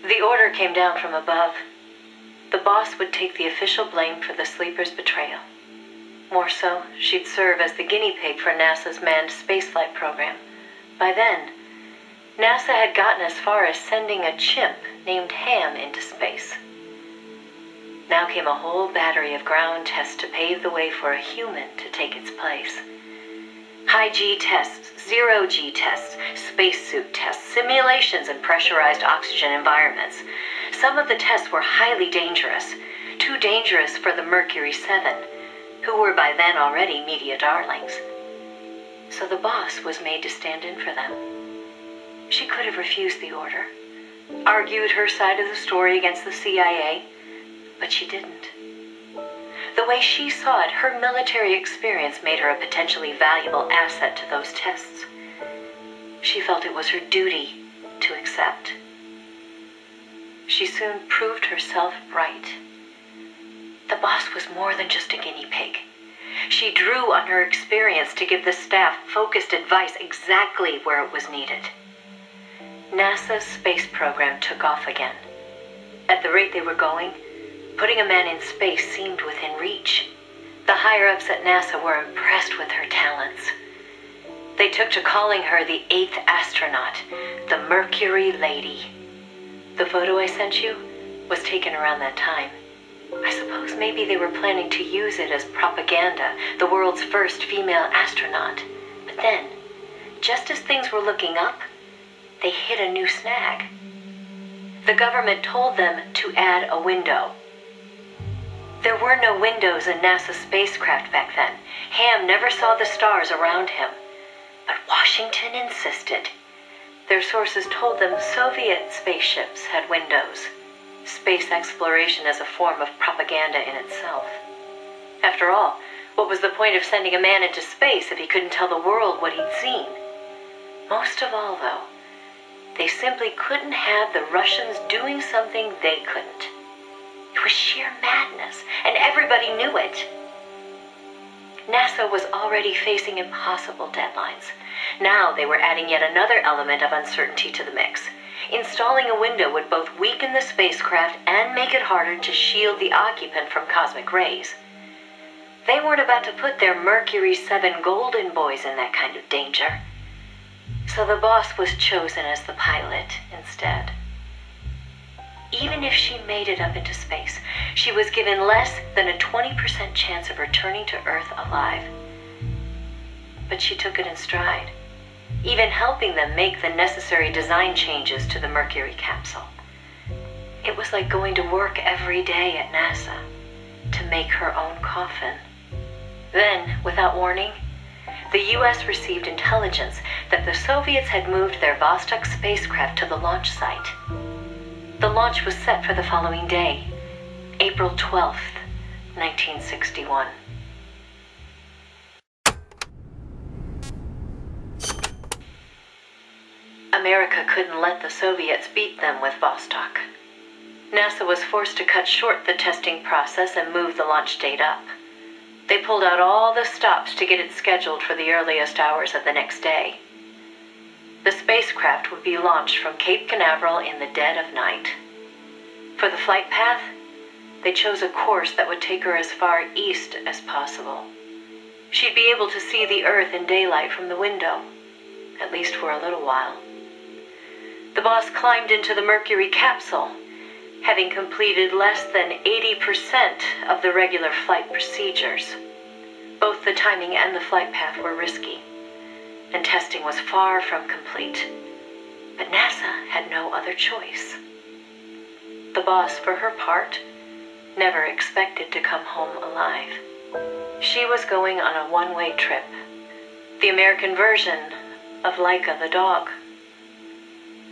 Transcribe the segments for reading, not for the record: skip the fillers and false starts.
The order came down from above. The boss would take the official blame for the sleeper's betrayal. More so, she'd serve as the guinea pig for NASA's manned spaceflight program. By then, NASA had gotten as far as sending a chimp named Ham into space. Now came a whole battery of ground tests to pave the way for a human to take its place. High-G tests, zero-G tests, spacesuit tests, simulations in pressurized oxygen environments. Some of the tests were highly dangerous, too dangerous for the Mercury 7, who were by then already media darlings. So the boss was made to stand in for them. She could have refused the order, argued her side of the story against the CIA, but she didn't. The way she saw it, her military experience made her a potentially valuable asset to those tests. She felt it was her duty to accept. She soon proved herself right. The boss was more than just a guinea pig. She drew on her experience to give the staff focused advice exactly where it was needed. NASA's space program took off again. At the rate they were going, putting a man in space seemed within reach. The higher-ups at NASA were impressed with her talents. They took to calling her the 8th astronaut, the Mercury Lady. The photo I sent you was taken around that time. I suppose maybe they were planning to use it as propaganda, the world's first female astronaut. But then, just as things were looking up, they hit a new snag. The government told them to add a window. There were no windows in NASA's spacecraft back then. Ham never saw the stars around him. But Washington insisted. Their sources told them Soviet spaceships had windows. Space exploration as a form of propaganda in itself. After all, what was the point of sending a man into space if he couldn't tell the world what he'd seen? Most of all, though, they simply couldn't have the Russians doing something they couldn't. It was sheer madness, and everybody knew it. NASA was already facing impossible deadlines. Now they were adding yet another element of uncertainty to the mix. Installing a window would both weaken the spacecraft and make it harder to shield the occupant from cosmic rays. They weren't about to put their Mercury 7 golden boys in that kind of danger. So the boss was chosen as the pilot instead. Even if she made it up into space, she was given less than a 20% chance of returning to Earth alive. But she took it in stride, even helping them make the necessary design changes to the Mercury capsule. It was like going to work every day at NASA to make her own coffin. Then, without warning, the US received intelligence that the Soviets had moved their Vostok spacecraft to the launch site. The launch was set for the following day, April 12th, 1961. America couldn't let the Soviets beat them with Vostok. NASA was forced to cut short the testing process and move the launch date up. They pulled out all the stops to get it scheduled for the earliest hours of the next day. The spacecraft would be launched from Cape Canaveral in the dead of night. For the flight path, they chose a course that would take her as far east as possible. She'd be able to see the Earth in daylight from the window, at least for a little while. The boss climbed into the Mercury capsule, having completed less than 80% of the regular flight procedures. Both the timing and the flight path were risky, and testing was far from complete. But NASA had no other choice. The boss, for her part, never expected to come home alive. She was going on a one-way trip, the American version of Laika the dog.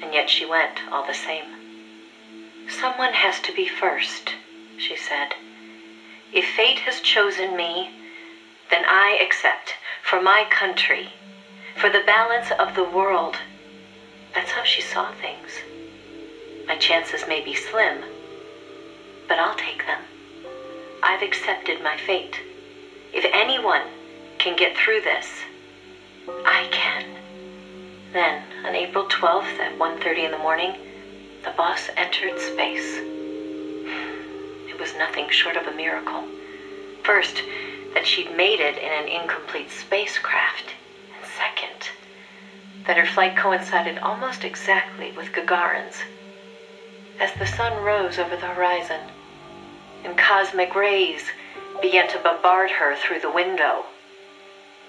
And yet she went all the same. "Someone has to be first," she said. "If fate has chosen me, then I accept, for my country, for the balance of the world." That's how she saw things. My chances may be slim, but I'll take them. I've accepted my fate. If anyone can get through this, I can. Then, on April 12th at 1:30 in the morning, the boss entered space. It was nothing short of a miracle. First, that she'd made it in an incomplete spacecraft. And second, that her flight coincided almost exactly with Gagarin's. As the sun rose over the horizon, and cosmic rays began to bombard her through the window,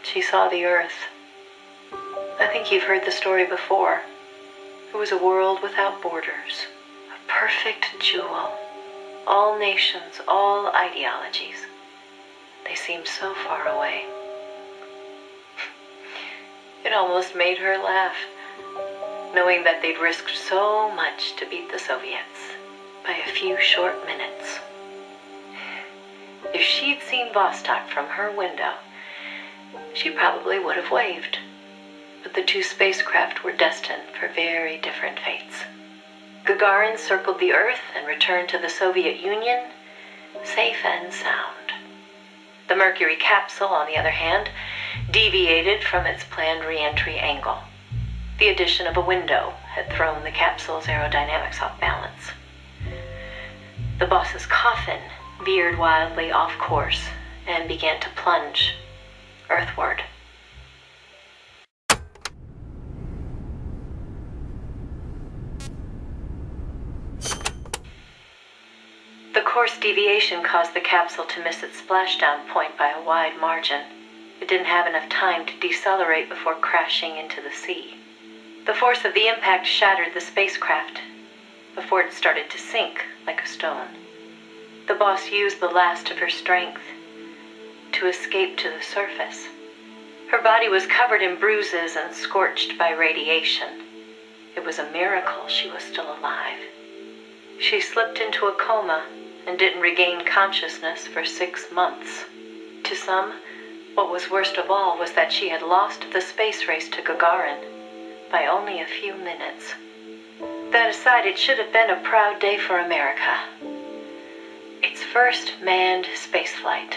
she saw the Earth. I think you've heard the story before. It was a world without borders, a perfect jewel. All nations, all ideologies. They seemed so far away. It almost made her laugh, knowing that they'd risked so much to beat the Soviets by a few short minutes. If she'd seen Vostok from her window, she probably would have waved. But the two spacecraft were destined for very different fates. Gagarin circled the Earth and returned to the Soviet Union, safe and sound. The Mercury capsule, on the other hand, deviated from its planned re-entry angle. The addition of a window had thrown the capsule's aerodynamics off balance. The boss's coffin veered wildly off course and began to plunge earthward. The course deviation caused the capsule to miss its splashdown point by a wide margin. It didn't have enough time to decelerate before crashing into the sea. The force of the impact shattered the spacecraft before it started to sink like a stone. The boss used the last of her strength to escape to the surface. Her body was covered in bruises and scorched by radiation. It was a miracle she was still alive. She slipped into a coma and didn't regain consciousness for 6 months. To some, what was worst of all was that she had lost the space race to Gagarin by only a few minutes. That aside, it should have been a proud day for America. Its first manned spaceflight.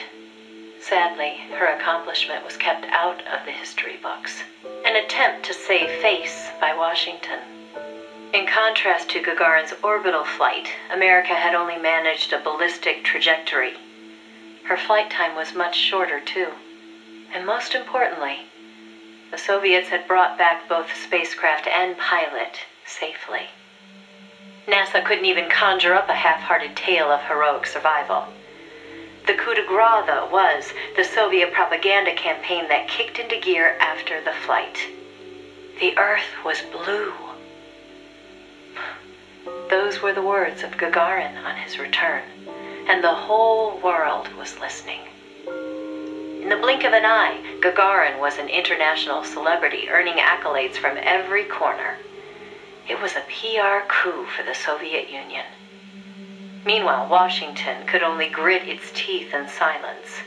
Sadly, her accomplishment was kept out of the history books. An attempt to save face by Washington. In contrast to Gagarin's orbital flight, America had only managed a ballistic trajectory. Her flight time was much shorter, too. And most importantly, the Soviets had brought back both spacecraft and pilot safely. NASA couldn't even conjure up a half-hearted tale of heroic survival. The coup de grace, though, was the Soviet propaganda campaign that kicked into gear after the flight. The Earth was blue. Those were the words of Gagarin on his return, and the whole world was listening. In the blink of an eye, Gagarin was an international celebrity, earning accolades from every corner. It was a PR coup for the Soviet Union. Meanwhile, Washington could only grit its teeth in silence.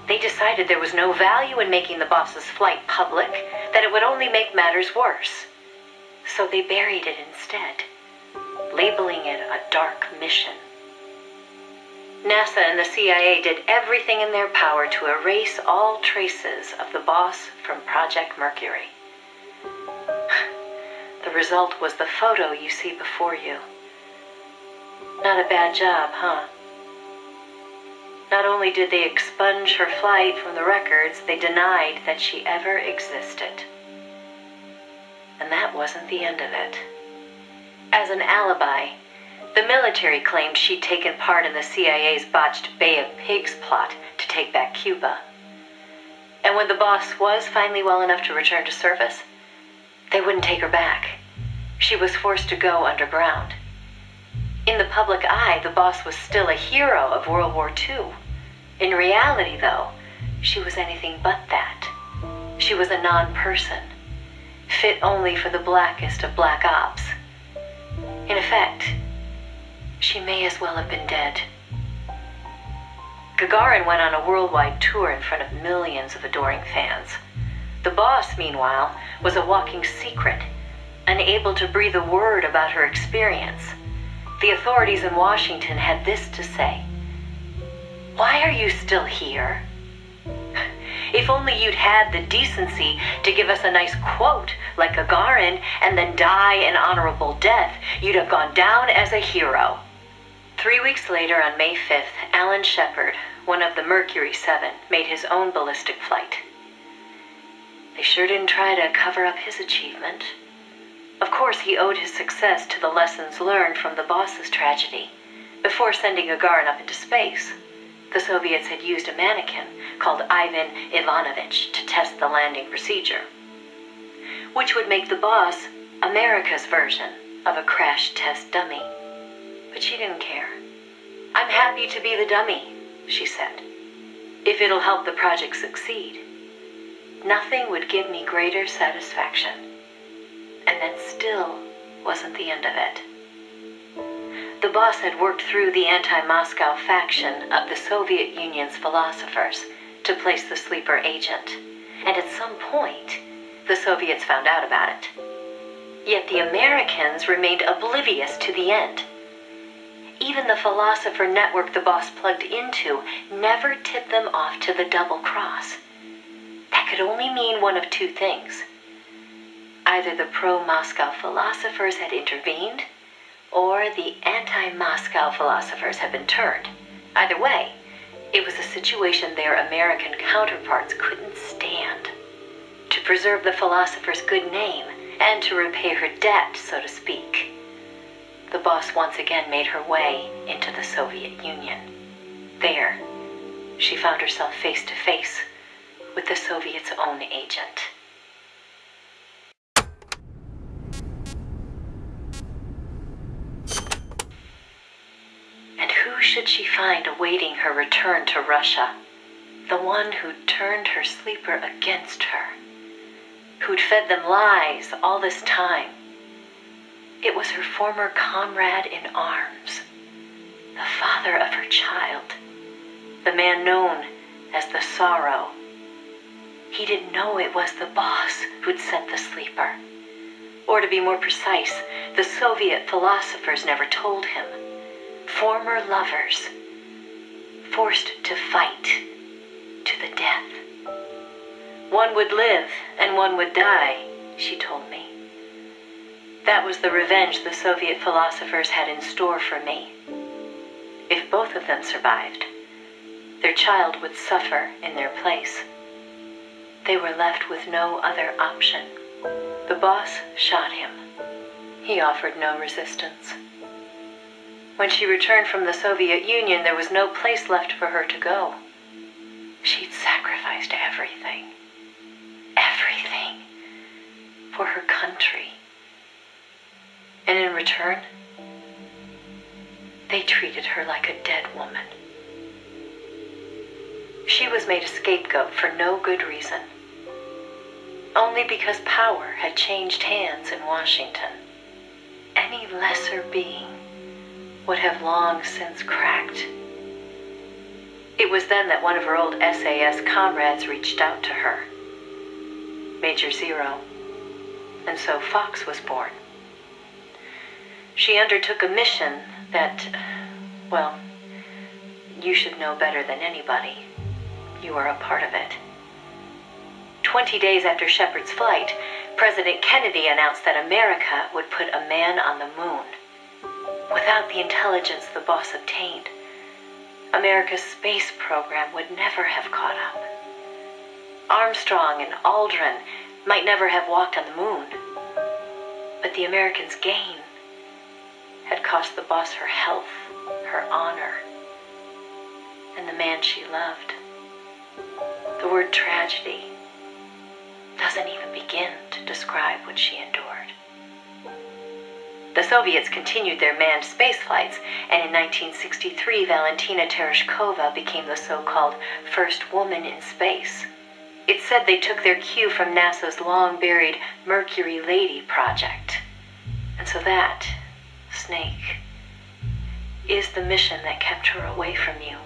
They decided there was no value in making the boss's flight public, that it would only make matters worse. So they buried it instead, labeling it a dark mission. NASA and the CIA did everything in their power to erase all traces of the boss from Project Mercury. The result was the photo you see before you. Not a bad job, huh? Not only did they expunge her flight from the records, they denied that she ever existed. And that wasn't the end of it. As an alibi, the military claimed she'd taken part in the CIA's botched Bay of Pigs plot to take back Cuba. And when the boss was finally well enough to return to service, they wouldn't take her back. She was forced to go underground. In the public eye, the boss was still a hero of World War II. In reality, though, she was anything but that. She was a non-person, fit only for the blackest of black ops. In effect, she may as well have been dead. Gagarin went on a worldwide tour in front of millions of adoring fans. The boss, meanwhile, was a walking secret, unable to breathe a word about her experience. The authorities in Washington had this to say: "Why are you still here? If only you'd had the decency to give us a nice quote like Gagarin and then die an honorable death, you'd have gone down as a hero. 3 weeks later, on May 5th, Alan Shepard, one of the Mercury 7, made his own ballistic flight. They sure didn't try to cover up his achievement. Of course, he owed his success to the lessons learned from the boss's tragedy. Before sending Gagarin up into space, the Soviets had used a mannequin called Ivan Ivanovich to test the landing procedure, which would make the boss America's version of a crash test dummy. But she didn't care. "I'm happy to be the dummy," she said, "if it'll help the project succeed. Nothing would give me greater satisfaction." And that still wasn't the end of it. The boss had worked through the anti-Moscow faction of the Soviet Union's philosophers to place the sleeper agent, and at some point, the Soviets found out about it. Yet the Americans remained oblivious to the end. Even the philosopher network the boss plugged into never tipped them off to the double cross. That could only mean one of two things. Either the pro-Moscow philosophers had intervened, or the anti-Moscow philosophers had been turned. Either way, it was a situation their American counterparts couldn't stand. To preserve the philosopher's good name, and to repay her debt, so to speak, the boss once again made her way into the Soviet Union. There, she found herself face to face with the Soviets' own agent. And who should she find awaiting her return to Russia? The one who'd turned her sleeper against her, who'd fed them lies all this time. It was her former comrade in arms, the father of her child, the man known as the Sorrow. He didn't know it was the boss who'd sent the sleeper. Or to be more precise, the Soviet philosophers never told him. Former lovers, forced to fight to the death. One would live and one would die, she told me. That was the revenge the Soviet philosophers had in store for me. If both of them survived, their child would suffer in their place. They were left with no other option. The boss shot him. He offered no resistance. When she returned from the Soviet Union, there was no place left for her to go. She'd sacrificed everything. Everything. For her country. And in return, they treated her like a dead woman. She was made a scapegoat for no good reason. Only because power had changed hands in Washington. Any lesser being would have long since cracked. It was then that one of her old SAS comrades reached out to her, Major Zero, and so Fox was born. She undertook a mission that, well, you should know better than anybody. You are a part of it. 20 days after Shepard's flight, President Kennedy announced that America would put a man on the moon. Without the intelligence the boss obtained, America's space program would never have caught up. Armstrong and Aldrin might never have walked on the moon, but the Americans' gain had cost the boss her health, her honor, and the man she loved. The word tragedy doesn't even begin to describe what she endured. The Soviets continued their manned space flights, and in 1963, Valentina Tereshkova became the so-called first woman in space. It's said they took their cue from NASA's long-buried Mercury Lady project. And so that, Snake, is the mission that kept her away from you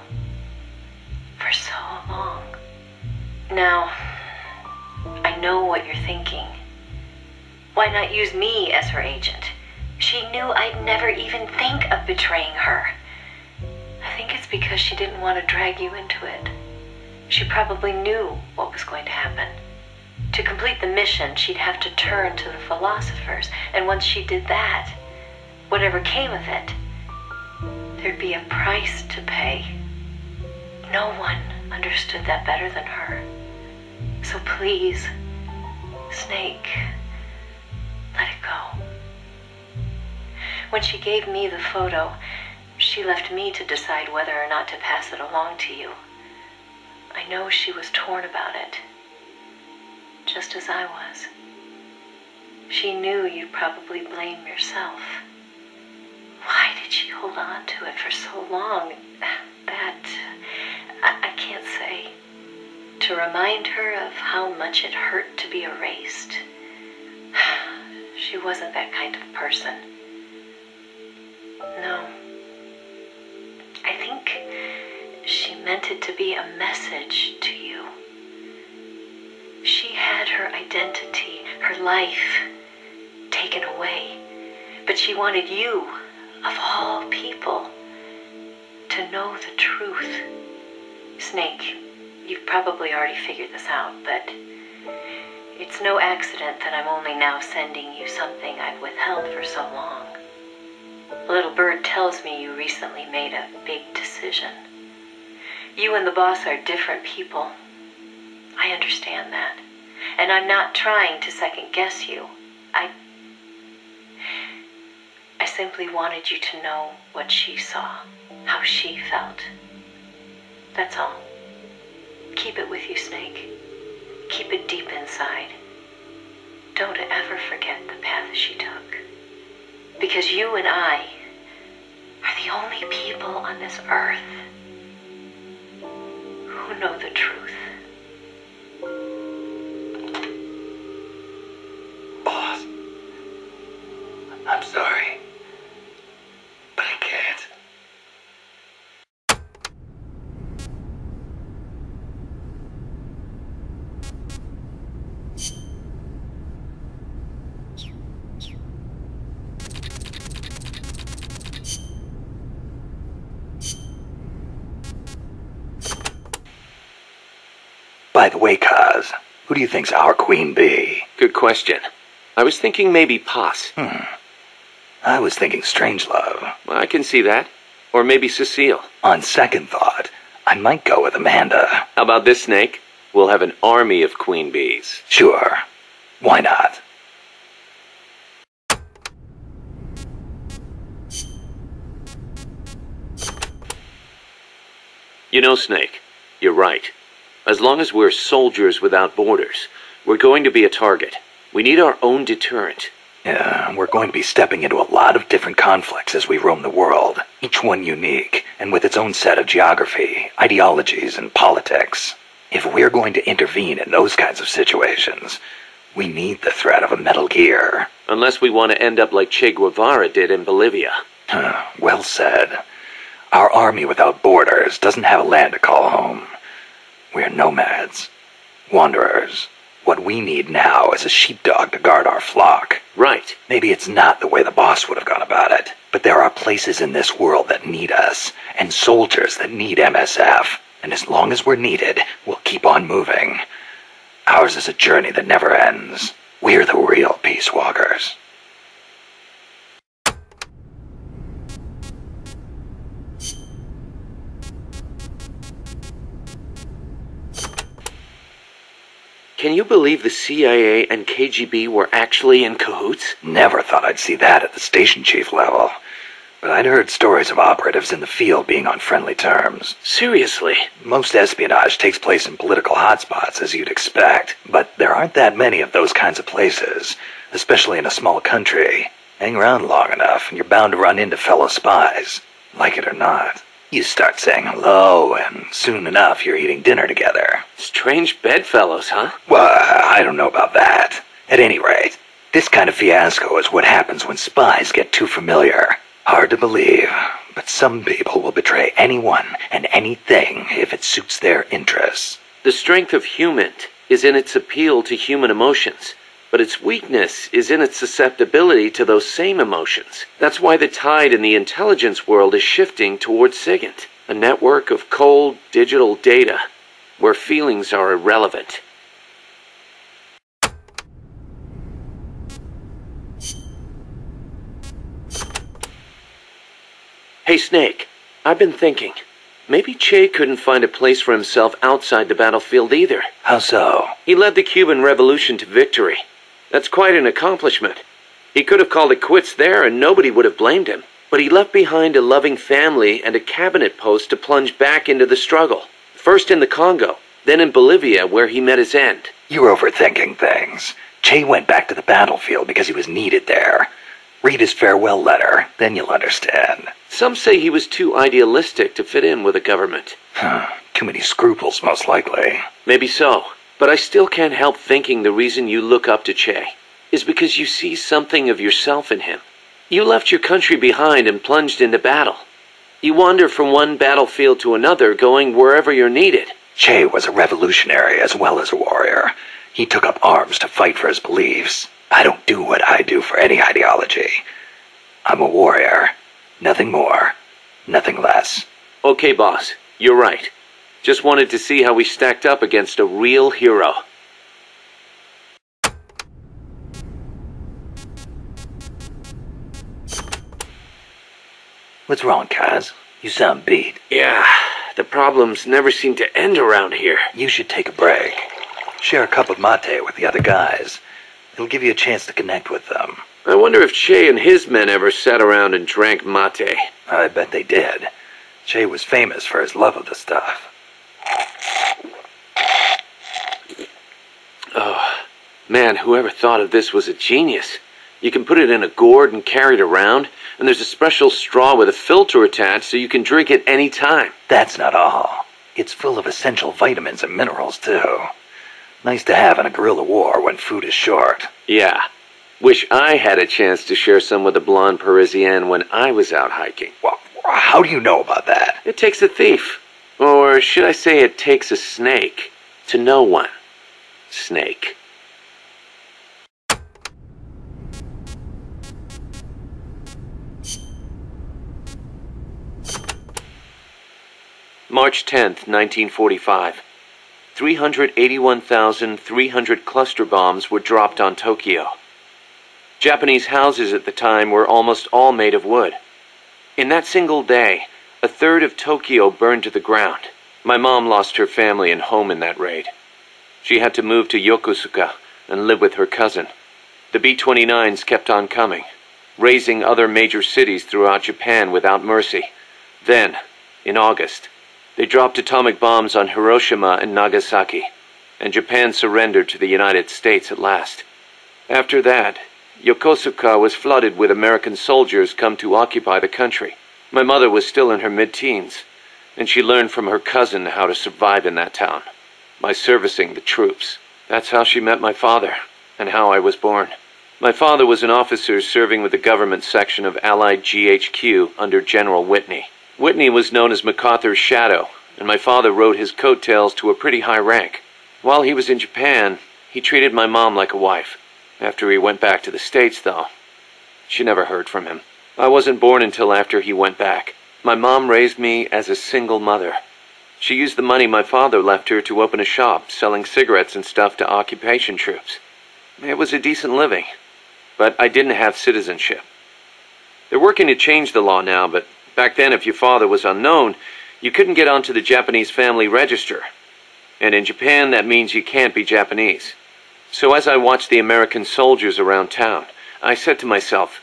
for so long. Now, I know what you're thinking. Why not use me as her agent? She knew I'd never even think of betraying her. I think it's because she didn't want to drag you into it. She probably knew what was going to happen. To complete the mission, she'd have to turn to the philosophers, and once she did that, whatever came of it, there'd be a price to pay. No one understood that better than her. So please, Snake, let it go. When she gave me the photo, she left me to decide whether or not to pass it along to you. I know she was torn about it, just as I was. She knew you'd probably blame yourself. Why did she hold on to it for so long? That, I can't say. To remind her of how much it hurt to be erased. She wasn't that kind of person. No. I think she meant it to be a message to you. She had her identity, her life, taken away. But she wanted you, of all people, to know the truth. Snake, you've probably already figured this out, but it's no accident that I'm only now sending you something I've withheld for so long. A little bird tells me you recently made a big decision. You and the boss are different people. I understand that. And I'm not trying to second guess you. I simply wanted you to know what she saw, how she felt. That's all. Keep it with you, Snake. Keep it deep inside. Don't ever forget the path she took. Because you and I are the only people on this earth who know the truth. Boss, I'm sorry, but I can't. By the way, Kaz, who do you think's our queen bee? Good question. I was thinking maybe Poss. I was thinking Strangelove. Well, I can see that. Or maybe Cecile. On second thought, I might go with Amanda. How about this, Snake? We'll have an army of queen bees. Sure. Why not? You know, Snake, you're right. As long as we're soldiers without borders, we're going to be a target. We need our own deterrent. Yeah, we're going to be stepping into a lot of different conflicts as we roam the world, each one unique, and with its own set of geography, ideologies, and politics. If we're going to intervene in those kinds of situations, we need the threat of a Metal Gear. Unless we want to end up like Che Guevara did in Bolivia. Well said. Our army without borders doesn't have a land to call home. We're nomads, wanderers. What we need now is a sheepdog to guard our flock. Right. Maybe it's not the way the boss would have gone about it, but there are places in this world that need us, and soldiers that need MSF. And as long as we're needed, we'll keep on moving. Ours is a journey that never ends. We're the real Peace Walkers. Can you believe the CIA and KGB were actually in cahoots? Never thought I'd see that at the station chief level. But I'd heard stories of operatives in the field being on friendly terms. Seriously? Most espionage takes place in political hotspots, as you'd expect. But there aren't that many of those kinds of places, especially in a small country. Hang around long enough, and you're bound to run into fellow spies. Like it or not. You start saying hello, and soon enough you're eating dinner together. Strange bedfellows, huh? Well, I don't know about that. At any rate, this kind of fiasco is what happens when spies get too familiar. Hard to believe, but some people will betray anyone and anything if it suits their interests. The strength of human is in its appeal to human emotions, but its weakness is in its susceptibility to those same emotions. That's why the tide in the intelligence world is shifting towards SIGINT, a network of cold, digital data. where feelings are irrelevant. Hey Snake, I've been thinking. Maybe Che couldn't find a place for himself outside the battlefield either. How so? He led the Cuban Revolution to victory. That's quite an accomplishment. He could have called it quits there and nobody would have blamed him. But he left behind a loving family and a cabinet post to plunge back into the struggle. First in the Congo, then in Bolivia where he met his end. You're overthinking things. Che went back to the battlefield because he was needed there. Read his farewell letter, then you'll understand. Some say he was too idealistic to fit in with the government. Too many scruples, most likely. Maybe so, but I still can't help thinking the reason you look up to Che is because you see something of yourself in him. You left your country behind and plunged into battle. You wander from one battlefield to another, going wherever you're needed. Che was a revolutionary as well as a warrior. He took up arms to fight for his beliefs. I don't do what I do for any ideology. I'm a warrior. Nothing more. Nothing less. Okay, boss. You're right. Just wanted to see how we stacked up against a real hero. What's wrong, Kaz? You sound beat. Yeah, the problems never seem to end around here. You should take a break. Share a cup of mate with the other guys. It'll give you a chance to connect with them. I wonder if Che and his men ever sat around and drank mate. I bet they did. Che was famous for his love of the stuff. Oh, man, whoever thought of this was a genius. You can put it in a gourd and carry it around, and there's a special straw with a filter attached so you can drink it any time. That's not all. It's full of essential vitamins and minerals, too. Nice to have in a guerrilla war when food is short. Yeah. Wish I had a chance to share some with the blonde Parisienne when I was out hiking. Well, how do you know about that? It takes a thief. Or should I say it takes a snake to know one. Snake. March 10th, 1945. 381,300 cluster bombs were dropped on Tokyo. Japanese houses at the time were almost all made of wood. In that single day, a third of Tokyo burned to the ground. My mom lost her family and home in that raid. She had to move to Yokosuka and live with her cousin. The B-29s kept on coming, razing other major cities throughout Japan without mercy. Then, in August, they dropped atomic bombs on Hiroshima and Nagasaki, and Japan surrendered to the United States at last. After that, Yokosuka was flooded with American soldiers come to occupy the country. My mother was still in her mid-teens, and she learned from her cousin how to survive in that town, by servicing the troops. That's how she met my father, and how I was born. My father was an officer serving with the government section of Allied GHQ under General Whitney. Whitney was known as MacArthur's shadow, and my father rode his coattails to a pretty high rank. While he was in Japan, he treated my mom like a wife. After he went back to the States, though, she never heard from him. I wasn't born until after he went back. My mom raised me as a single mother. She used the money my father left her to open a shop selling cigarettes and stuff to occupation troops. It was a decent living, but I didn't have citizenship. They're working to change the law now, but back then if your father was unknown, you couldn't get onto the Japanese family register. And in Japan, that means you can't be Japanese. So as I watched the American soldiers around town, I said to myself,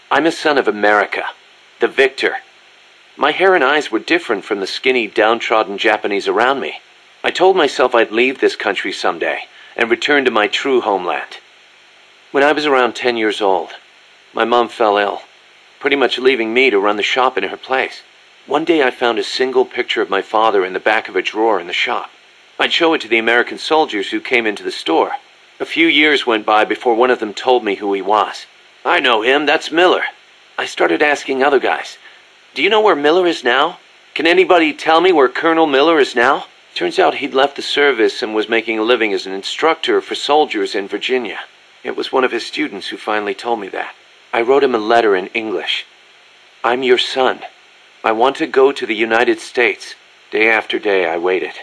I'm a son of America, the victor. My hair and eyes were different from the skinny, downtrodden Japanese around me. I told myself I'd leave this country someday and return to my true homeland. When I was around 10 years old, my mom fell ill, pretty much leaving me to run the shop in her place. One day I found a single picture of my father in the back of a drawer in the shop. I'd show it to the American soldiers who came into the store. A few years went by before one of them told me who he was. I know him, that's Miller. I started asking other guys, do you know where Miller is now? Can anybody tell me where Colonel Miller is now? Turns out he'd left the service and was making a living as an instructor for soldiers in Virginia. It was one of his students who finally told me that. I wrote him a letter in English. I'm your son. I want to go to the United States. Day after day I waited.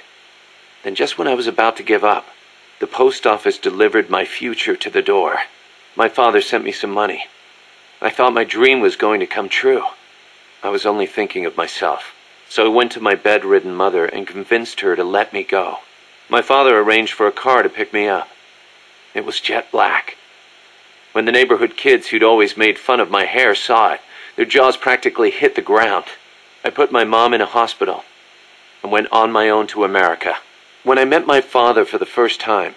Then just when I was about to give up, the post office delivered my future to the door. My father sent me some money. I thought my dream was going to come true. I was only thinking of myself. So I went to my bedridden mother and convinced her to let me go. My father arranged for a car to pick me up. It was jet black. When the neighborhood kids who'd always made fun of my hair saw it, their jaws practically hit the ground. I put my mom in a hospital and went on my own to America. When I met my father for the first time,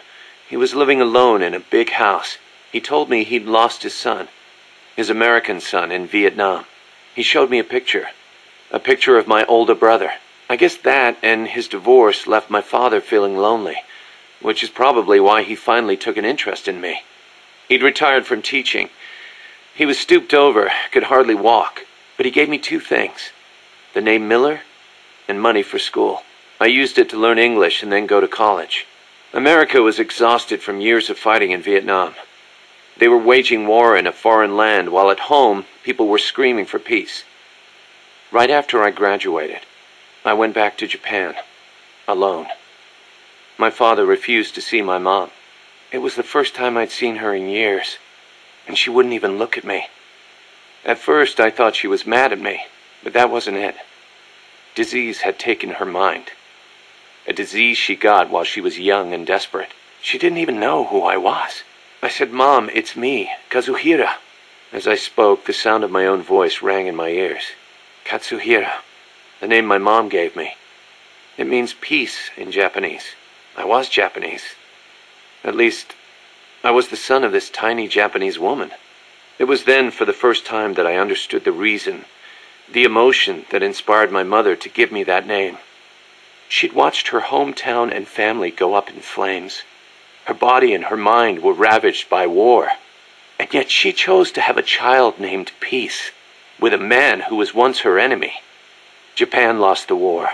he was living alone in a big house. He told me he'd lost his son, his American son, in Vietnam. He showed me a picture of my older brother. I guess that and his divorce left my father feeling lonely, which is probably why he finally took an interest in me. He'd retired from teaching. He was stooped over, could hardly walk, but he gave me two things: the name Miller and money for school. I used it to learn English and then go to college. America was exhausted from years of fighting in Vietnam. They were waging war in a foreign land, while at home, people were screaming for peace. Right after I graduated, I went back to Japan, alone. My father refused to see my mom. It was the first time I'd seen her in years, and she wouldn't even look at me. At first, I thought she was mad at me, but that wasn't it. Disease had taken her mind. A disease she got while she was young and desperate. She didn't even know who I was. I said, "Mom, it's me, Kazuhira." As I spoke, the sound of my own voice rang in my ears. Katsuhira, the name my mom gave me. It means peace in Japanese. I was Japanese. At least, I was the son of this tiny Japanese woman. It was then, for the first time, that I understood the reason, the emotion that inspired my mother to give me that name. She'd watched her hometown and family go up in flames. Her body and her mind were ravaged by war. And yet she chose to have a child named Peace, with a man who was once her enemy. Japan lost the war.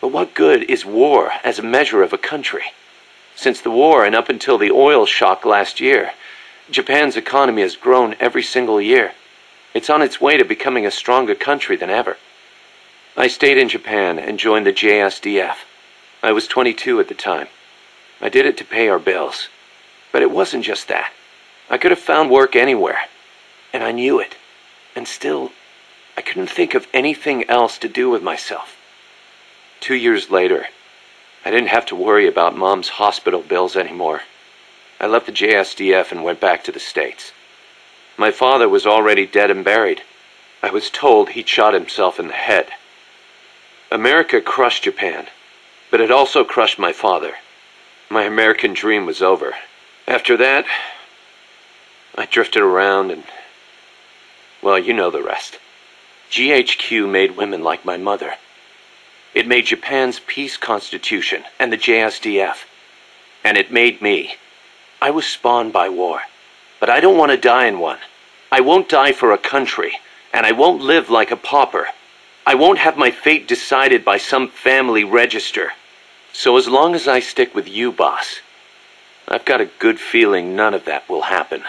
But what good is war as a measure of a country? Since the war and up until the oil shock last year, Japan's economy has grown every single year. It's on its way to becoming a stronger country than ever. I stayed in Japan and joined the JSDF. I was 22 at the time. I did it to pay our bills. But it wasn't just that. I could have found work anywhere, and I knew it. And still, I couldn't think of anything else to do with myself. 2 years later, I didn't have to worry about Mom's hospital bills anymore. I left the JSDF and went back to the States. My father was already dead and buried. I was told he'd shot himself in the head. America crushed Japan, but it also crushed my father. My American dream was over. After that, I drifted around and, well, you know the rest. GHQ made women like my mother. It made Japan's peace constitution and the JSDF. And it made me. I was spawned by war, but I don't want to die in one. I won't die for a country, and I won't live like a pauper. I won't have my fate decided by some family register. So as long as I stick with you, boss, I've got a good feeling none of that will happen.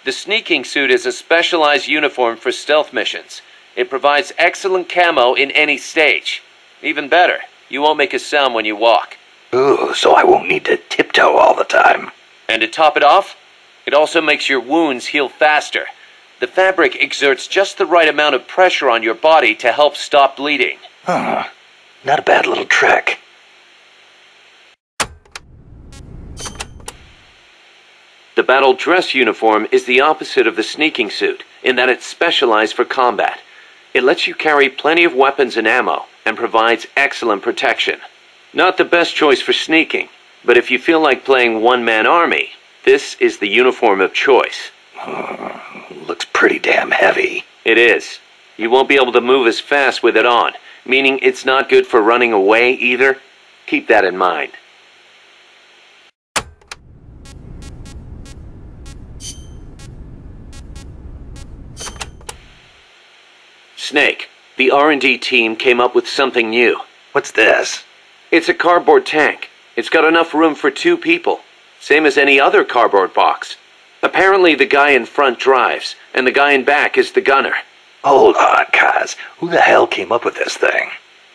The sneaking suit is a specialized uniform for stealth missions. It provides excellent camo in any stage. Even better, you won't make a sound when you walk. Ooh, so I won't need to tiptoe all the time. And to top it off, it also makes your wounds heal faster. The fabric exerts just the right amount of pressure on your body to help stop bleeding. Huh. Not a bad little trick. The battle dress uniform is the opposite of the sneaking suit, in that it's specialized for combat. It lets you carry plenty of weapons and ammo, and provides excellent protection. Not the best choice for sneaking, but if you feel like playing one-man army, this is the uniform of choice. Looks pretty damn heavy. It is. You won't be able to move as fast with it on, meaning it's not good for running away either. Keep that in mind. Snake, the R&D team came up with something new. What's this? It's a cardboard tank. It's got enough room for 2 people, same as any other cardboard box. Apparently the guy in front drives, and the guy in back is the gunner. Hold on, Kaz. Who the hell came up with this thing?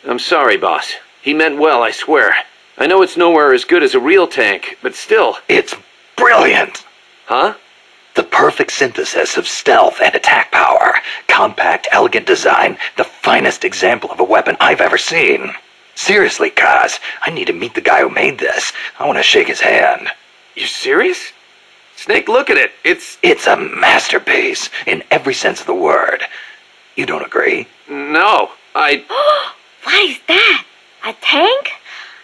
I'm sorry, boss. He meant well, I swear. I know it's nowhere as good as a real tank, but still. It's brilliant! Huh? The perfect synthesis of stealth and attack power. Compact, elegant design. The finest example of a weapon I've ever seen. Seriously, Kaz, I need to meet the guy who made this. I want to shake his hand. You serious? Snake, look at it. It's a masterpiece, in every sense of the word. You don't agree? No, What is that? A tank?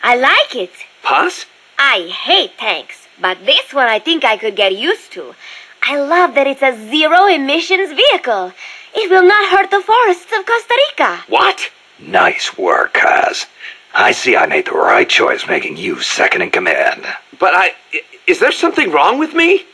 I like it. Boss? I hate tanks, but this one I think I could get used to. I love that it's a zero-emissions vehicle. It will not hurt the forests of Costa Rica. What? Nice work, Kaz. I see I made the right choice making you second in command. But is there something wrong with me?